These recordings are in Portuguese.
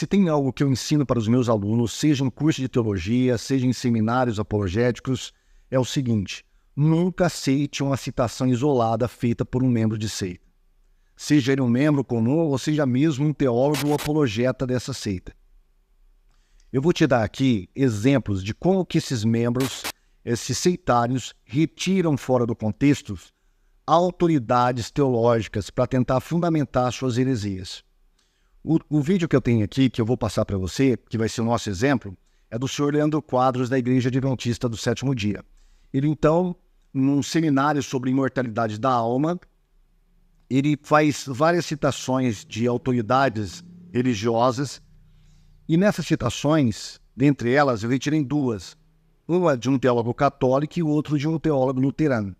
Se tem algo que eu ensino para os meus alunos, seja em curso de teologia, seja em seminários apologéticos, é o seguinte: nunca aceite uma citação isolada feita por um membro de seita. Seja ele um membro comum ou seja mesmo um teólogo ou apologeta dessa seita. Eu vou te dar aqui exemplos de como que esses membros, esses seitários, retiram fora do contexto autoridades teológicas para tentar fundamentar suas heresias. O vídeo que eu tenho aqui, que eu vou passar para você, que vai ser o nosso exemplo, é do senhor Leandro Quadros, da Igreja Adventista do Sétimo Dia. Ele, então, num seminário sobre imortalidade da alma, ele faz várias citações de autoridades religiosas, e nessas citações, dentre elas, eu retirei duas. Uma de um teólogo católico e o outro de um teólogo luterano.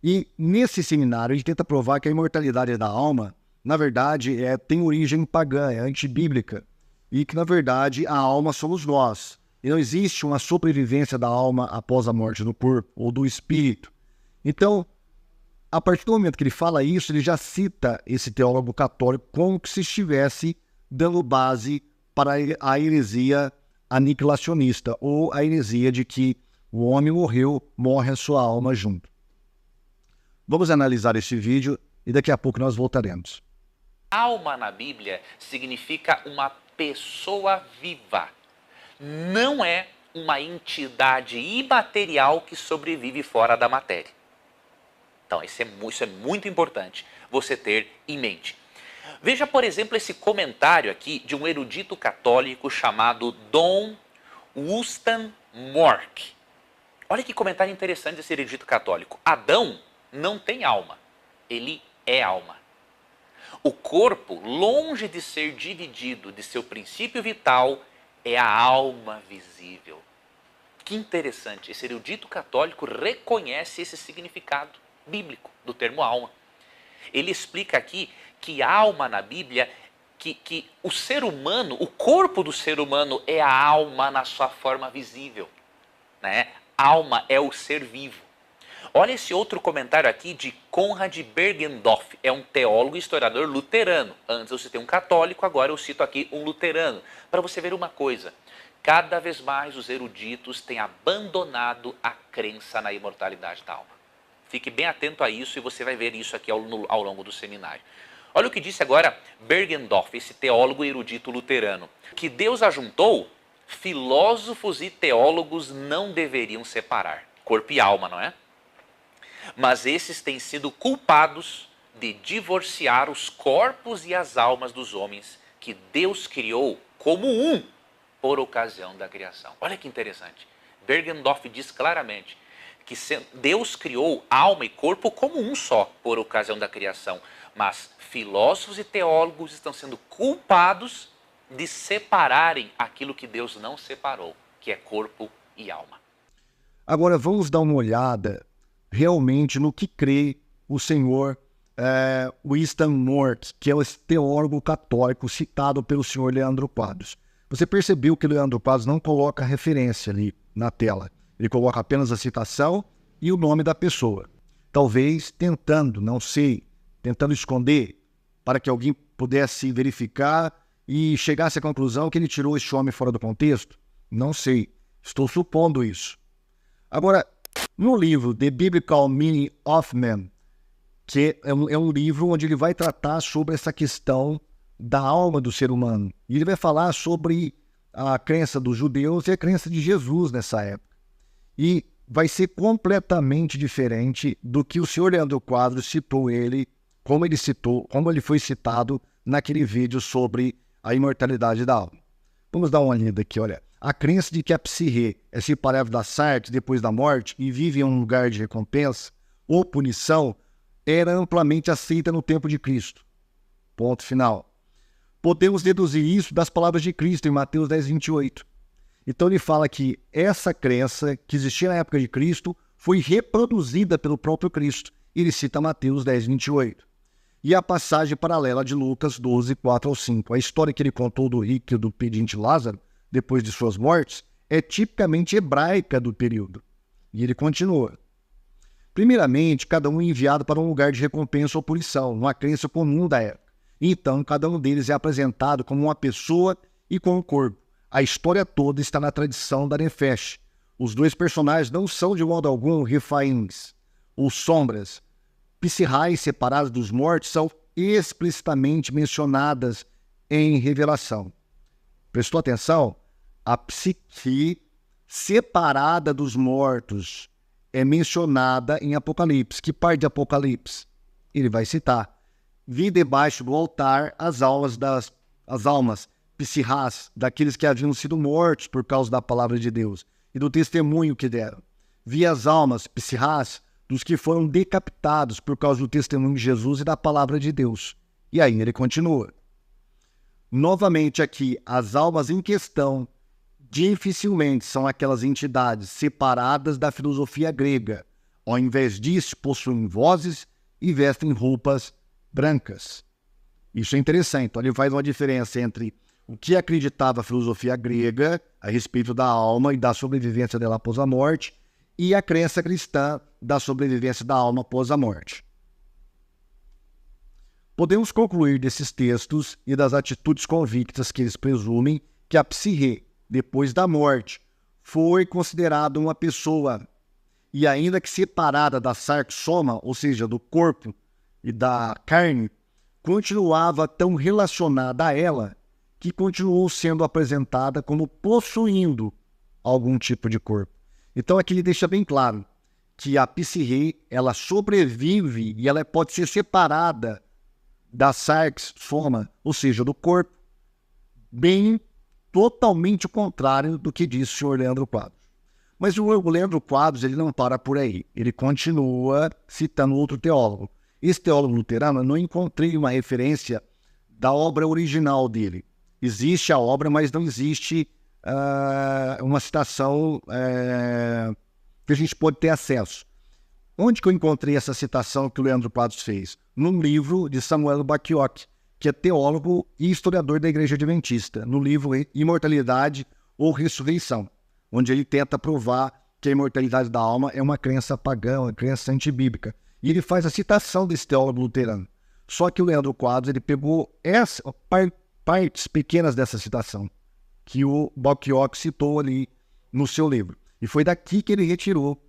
E nesse seminário, a gente tenta provar que a imortalidade da alma, na verdade, tem origem pagã, é antibíblica. E que, na verdade, a alma somos nós. E não existe uma sobrevivência da alma após a morte do corpo ou do espírito. Então, a partir do momento que ele fala isso, ele já cita esse teólogo católico como se estivesse dando base para a heresia aniquilacionista, ou a heresia de que o homem morreu, morre a sua alma junto. Vamos analisar esse vídeo e daqui a pouco nós voltaremos. Alma na Bíblia significa uma pessoa viva. Não é uma entidade imaterial que sobrevive fora da matéria. Então, isso é muito importante você ter em mente. Veja, por exemplo, esse comentário aqui de um erudito católico chamado Dom Wustan Mork. Olha que comentário interessante desse erudito católico. Adão não tem alma, ele é alma. O corpo, longe de ser dividido de seu princípio vital, é a alma visível. Que interessante, esse erudito católico reconhece esse significado bíblico do termo alma. Ele explica aqui que alma na Bíblia, que o ser humano, o corpo do ser humano é a alma na sua forma visível, né? Alma é o ser vivo. Olha esse outro comentário aqui de Konrad Bergendorf, é um teólogo e historiador luterano. Antes eu citei um católico, agora eu cito aqui um luterano. Para você ver uma coisa, cada vez mais os eruditos têm abandonado a crença na imortalidade da alma. Fique bem atento a isso e você vai ver isso aqui ao longo do seminário. Olha o que disse agora Bergendorf, esse teólogo e erudito luterano. Que Deus ajuntou, filósofos e teólogos não deveriam separar. Corpo e alma, não é? Mas esses têm sido culpados de divorciar os corpos e as almas dos homens que Deus criou como um por ocasião da criação. Olha que interessante. Bergendorf diz claramente que Deus criou alma e corpo como um só por ocasião da criação, mas filósofos e teólogos estão sendo culpados de separarem aquilo que Deus não separou, que é corpo e alma. Agora vamos dar uma olhada realmente no que crê o senhor Wustan Mork, que é o teólogo católico citado pelo senhor Leandro Quadros. Você percebeu que o Leandro Quadros não coloca referência ali na tela. Ele coloca apenas a citação e o nome da pessoa. Talvez tentando, não sei, tentando esconder para que alguém pudesse verificar e chegasse à conclusão que ele tirou esse homem fora do contexto. Não sei, estou supondo isso. Agora, no livro The Biblical Meaning of Man, que é um livro onde ele vai tratar sobre essa questão da alma do ser humano. E ele vai falar sobre a crença dos judeus e a crença de Jesus nessa época. E vai ser completamente diferente do que o senhor Leandro Quadros citou ele, como ele foi citado naquele vídeo sobre a imortalidade da alma. Vamos dar uma olhada aqui, olha. A crença de que a psique é separada da sartre depois da morte e vive em um lugar de recompensa ou punição era amplamente aceita no tempo de Cristo. Ponto final. Podemos deduzir isso das palavras de Cristo em Mateus 10:28. Então ele fala que essa crença que existia na época de Cristo foi reproduzida pelo próprio Cristo. Ele cita Mateus 10:28. E a passagem paralela de Lucas 12:4-5. A história que ele contou do rico e do pedinte Lázaro, depois de suas mortes, é tipicamente hebraica do período. E ele continua. Primeiramente, cada um é enviado para um lugar de recompensa ou punição, uma crença comum da época. Então, cada um deles é apresentado como uma pessoa e com o corpo. A história toda está na tradição da Nefesh. Os dois personagens não são de modo algum Refaíns ou sombras. Psirrais separadas dos mortos são explicitamente mencionadas em Revelação. Prestou atenção? A psique separada dos mortos é mencionada em Apocalipse. Que parte de Apocalipse? Ele vai citar. Vi debaixo do altar as almas psirrás, daqueles que haviam sido mortos por causa da palavra de Deus e do testemunho que deram. Vi as almas psirrás dos que foram decapitados por causa do testemunho de Jesus e da palavra de Deus. E aí ele continua. Novamente aqui, as almas em questão dificilmente são aquelas entidades separadas da filosofia grega. Ao invés disso, possuem vozes e vestem roupas brancas. Isso é interessante. Então ele faz uma diferença entre o que acreditava a filosofia grega a respeito da alma e da sobrevivência dela após a morte e a crença cristã da sobrevivência da alma após a morte. Podemos concluir desses textos e das atitudes convictas que eles presumem que a psique, depois da morte, foi considerada uma pessoa e ainda que separada da sarxoma, ou seja, do corpo e da carne, continuava tão relacionada a ela que continuou sendo apresentada como possuindo algum tipo de corpo. Então aqui ele deixa bem claro que a psique, ela sobrevive e ela pode ser separada da sarxoma, ou seja, do corpo, bem totalmente o contrário do que disse o senhor Leandro Quadros. Mas o Leandro Quadros ele não para por aí, ele continua citando outro teólogo. Esse teólogo luterano, eu não encontrei uma referência da obra original dele. Existe a obra, mas não existe uma citação que a gente pode ter acesso. Onde que eu encontrei essa citação que o Leandro Quadros fez? No livro de Samuel Bacchiocchi, que é teólogo e historiador da Igreja Adventista, no livro Imortalidade ou Ressurreição, onde ele tenta provar que a imortalidade da alma é uma crença pagã, uma crença antibíblica. E ele faz a citação desse teólogo luterano. Só que o Leandro Quadros ele pegou partes pequenas dessa citação, que o Bacchiocchi citou ali no seu livro. E foi daqui que ele retirou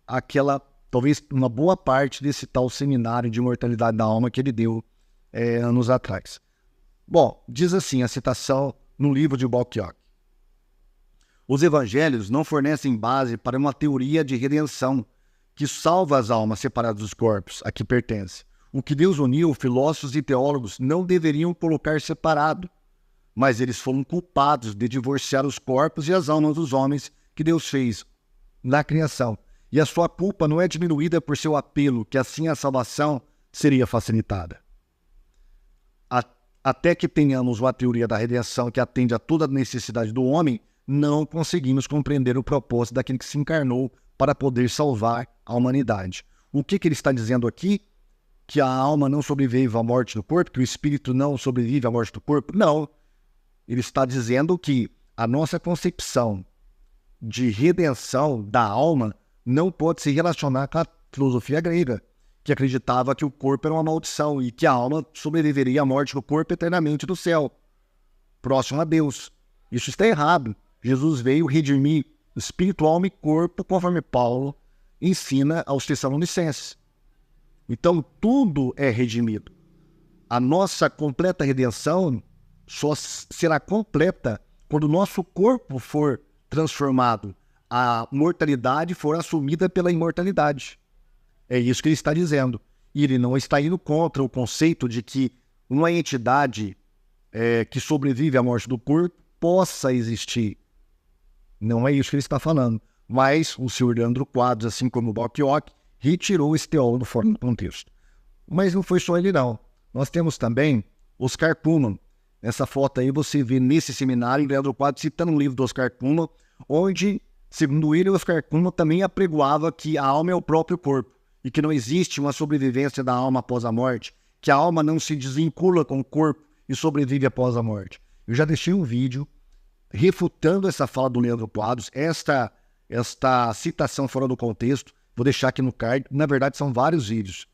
aquela, talvez uma boa parte desse tal seminário de imortalidade da alma que ele deu anos atrás. Bom, diz assim a citação no livro de Bacchiocchi. Os evangelhos não fornecem base para uma teoria de redenção que salva as almas separadas dos corpos a que pertence. O que Deus uniu, filósofos e teólogos não deveriam colocar separado, mas eles foram culpados de divorciar os corpos e as almas dos homens que Deus fez na criação. E a sua culpa não é diminuída por seu apelo, que assim a salvação seria facilitada. Até que tenhamos uma teoria da redenção que atende a toda a necessidade do homem, não conseguimos compreender o propósito daquele que se encarnou para poder salvar a humanidade. O que ele está dizendo aqui? Que a alma não sobrevive à morte do corpo, que o espírito não sobrevive à morte do corpo? Não. Ele está dizendo que a nossa concepção de redenção da alma não pode se relacionar com a filosofia grega, que acreditava que o corpo era uma maldição e que a alma sobreviveria à morte do corpo eternamente do céu, próximo a Deus. Isso está errado. Jesus veio redimir espírito, alma e corpo, conforme Paulo ensina aos Tessalonicenses. Então, tudo é redimido. A nossa completa redenção só será completa quando o nosso corpo for transformado, a mortalidade for assumida pela imortalidade. É isso que ele está dizendo. E ele não está indo contra o conceito de que uma entidade que sobrevive à morte do corpo possa existir. Não é isso que ele está falando. Mas o senhor Leandro Quadros, assim como o Bacchiocchi, retirou esse teólogo fora do contexto. Mas não foi só ele, não. Nós temos também Oscar Cullmann. Nessa foto aí você vê nesse seminário, Leandro Quadros citando um livro do Oscar Cullmann, onde, segundo ele, Oscar Cullmann também apregoava que a alma é o próprio corpo e que não existe uma sobrevivência da alma após a morte, que a alma não se desvincula com o corpo e sobrevive após a morte. Eu já deixei um vídeo refutando essa fala do Leandro Quadros, esta citação fora do contexto. Vou deixar aqui no card. Na verdade, são vários vídeos.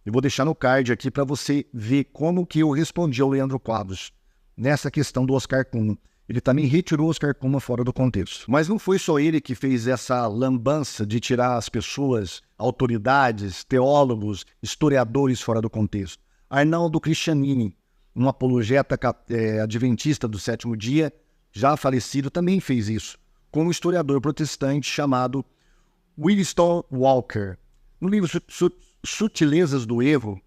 Eu vou deixar no card aqui para você ver como que eu respondi ao Leandro Quadros nessa questão do Oscar Cullmann, Ele também retirou Oscar Cullmann fora do contexto. Mas não foi só ele que fez essa lambança de tirar as pessoas, autoridades, teólogos, historiadores fora do contexto. Arnaldo Cristianini, um apologeta adventista do sétimo dia, já falecido, também fez isso, com um historiador protestante chamado Williston Walker. No livro Sutilezas do Erro,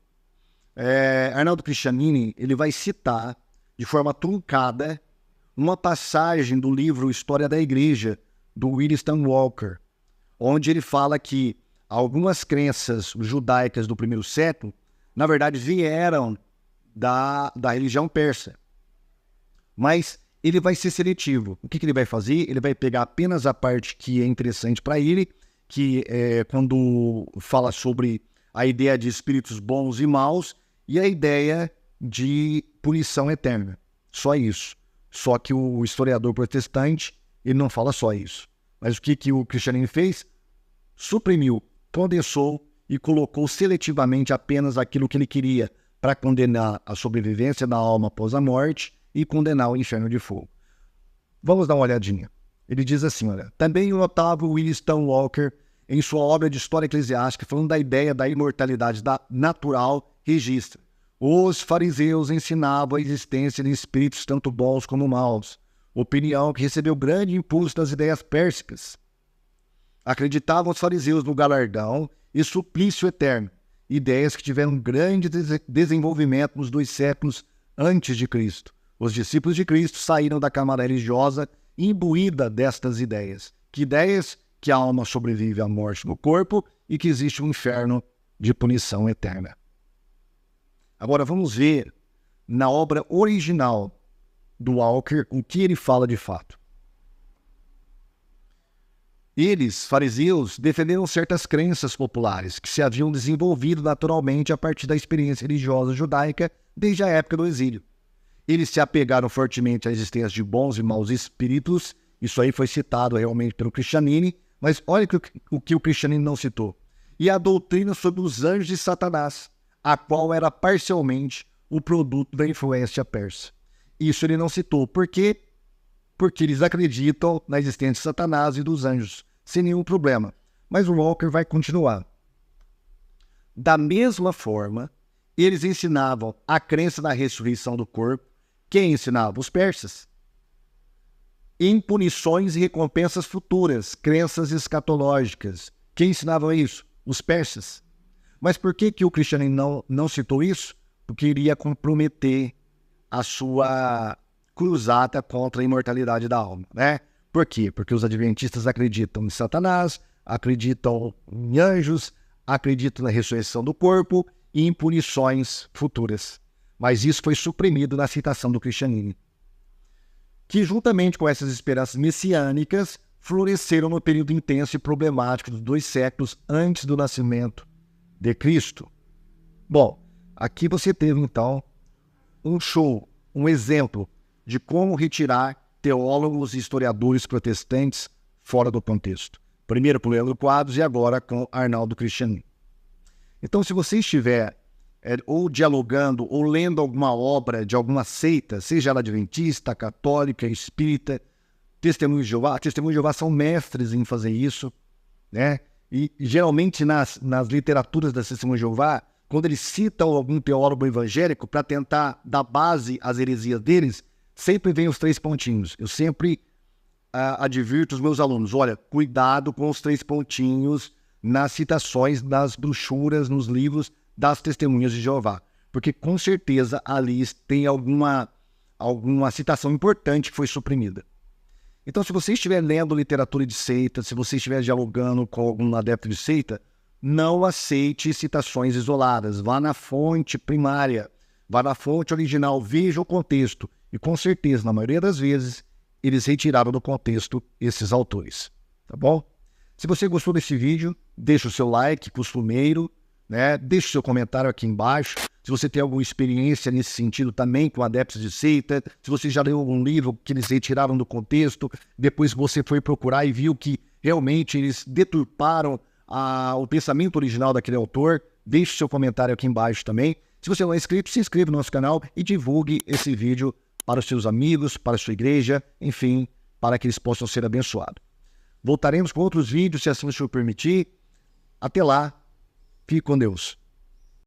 Arnaldo Cristianini ele vai citar de forma truncada uma passagem do livro História da Igreja, do Williston Walker, onde ele fala que algumas crenças judaicas do primeiro século, na verdade, vieram da religião persa. Mas ele vai ser seletivo. O que ele vai fazer? Ele vai pegar apenas a parte que é interessante para ele, que é quando fala sobre a ideia de espíritos bons e maus e a ideia de punição eterna. Só isso. Só que o historiador protestante, ele não fala só isso. Mas o que o Cristianini fez? Suprimiu, condensou e colocou seletivamente apenas aquilo que ele queria para condenar a sobrevivência da alma após a morte e condenar o inferno de fogo. Vamos dar uma olhadinha. Ele diz assim, olha, também o notável Williston Walker, em sua obra de História Eclesiástica, falando da ideia da imortalidade natural, registra: os fariseus ensinavam a existência de espíritos tanto bons como maus, opinião que recebeu grande impulso das ideias pérsicas. Acreditavam os fariseus no galardão e suplício eterno, ideias que tiveram grande desenvolvimento nos 2 séculos antes de Cristo. Os discípulos de Cristo saíram da camada religiosa imbuída destas ideias. Que ideias? Que a alma sobrevive à morte no corpo e que existe um inferno de punição eterna. Agora vamos ver na obra original do Walker o que ele fala de fato. Eles, fariseus, defenderam certas crenças populares que se haviam desenvolvido naturalmente a partir da experiência religiosa judaica desde a época do exílio. Eles se apegaram fortemente à existência de bons e maus espíritos, isso aí foi citado realmente pelo Cristianini, mas olha o que o Cristianini não citou. E a doutrina sobre os anjos de Satanás, a qual era parcialmente o produto da influência persa. Isso ele não citou. Por quê? Porque eles acreditam na existência de Satanás e dos anjos, sem nenhum problema. Mas o Walker vai continuar. Da mesma forma, eles ensinavam a crença na ressurreição do corpo. Quem ensinava? Os persas. Em punições e recompensas futuras, crenças escatológicas. Quem ensinava isso? Os persas. Mas por que o Cristianino não citou isso? Porque iria comprometer a sua cruzada contra a imortalidade da alma, né? Por quê? Porque os adventistas acreditam em Satanás, acreditam em anjos, acreditam na ressurreição do corpo e em punições futuras. Mas isso foi suprimido na citação do Cristianini, que juntamente com essas esperanças messiânicas floresceram no período intenso e problemático dos 2 séculos antes do nascimento de Cristo. Bom, aqui você teve então um show, um exemplo de como retirar teólogos e historiadores protestantes fora do contexto. Primeiro por Leandro Quadros e agora com Arnaldo Cristianini. Então, se você estiver ou dialogando ou lendo alguma obra de alguma seita, seja ela adventista, católica, espírita, Testemunho de Jeová são mestres em fazer isso, né? E geralmente nas literaturas da Testemunho de Jeová, quando eles citam algum teólogo evangélico para tentar dar base às heresias deles, sempre vem os 3 pontinhos. Eu sempre advirto os meus alunos, olha, cuidado com os 3 pontinhos nas citações, nas brochuras, nos livros das Testemunhas de Jeová. Porque com certeza ali tem alguma citação importante que foi suprimida. Então, se você estiver lendo literatura de seita, se você estiver dialogando com algum adepto de seita, não aceite citações isoladas. Vá na fonte primária, vá na fonte original, veja o contexto. E com certeza, na maioria das vezes, eles retiraram do contexto esses autores. Tá bom? Se você gostou desse vídeo, deixa o seu like costumeiro, né? Deixa o seu comentário aqui embaixo. Se você tem alguma experiência nesse sentido também com adeptos de seita, se você já leu algum livro que eles retiraram do contexto, depois você foi procurar e viu que realmente eles deturparam o pensamento original daquele autor, deixe seu comentário aqui embaixo também. Se você não é inscrito, se inscreva no nosso canal e divulgue esse vídeo para os seus amigos, para a sua igreja, enfim, para que eles possam ser abençoados. Voltaremos com outros vídeos, se assim o Senhor permitir. Até lá, fique com Deus.